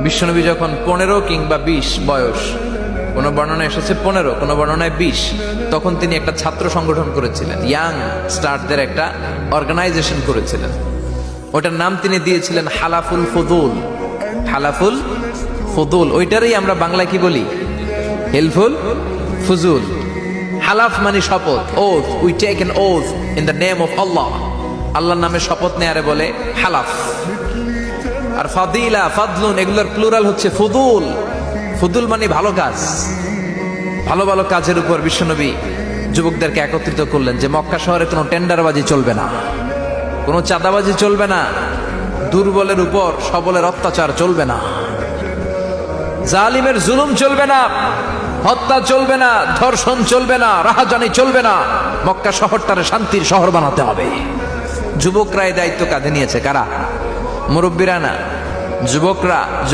বিশ্বনবী যখন 15 কিংবা 20 বয়স, কোনো বর্ণনায় এসেছে 15, কোনো বর্ণনায় 20, তখন তিনি একটা ছাত্র সংগঠন করেছিলেন, ইয়াং স্টারদের একটা অর্গানাইজেশন করেছিলেন। ওটার নাম তিনি দিয়েছিলেন হালাফুল ফুদুল। হালাফুল ফুদুল, ওইটারই আমরা বাংলায় কি বলি? হেলফুল ফুজুল। হালাফ মানে শপথ, oath, we take an oath in the name of Allah. আল্লাহর নামে শপথ নেয়ারে বলে হালাফ। আর ফাদিলা, ফাদলুন, এগুলোর প্লুরাল হচ্ছে ফুদুল। ফুদুল মানে ভালো কাজ। ভালো ভালো কাজের উপর বিশ্বনবী যুবকদেরকে একত্রিত করলেন যে মক্কা শহরে কোনো টেন্ডারবাজি চলবে না, কোনো চাঁদাবাজি চলবে না, দুর্বলের উপর সবলের অত্যাচার চলবে না, জালিমের জুলুম চলবে না, হত্যা চলবে না, ধর্ষণ চলবে না, রাহাজানি চলবে না। মক্কা শহরটারে শান্তির শহর বানাতে হবে। যুবকরা এই দায়িত্ব কাঁধে নিয়েছে। কারা? মুরব্বীরা না, যুবকরা।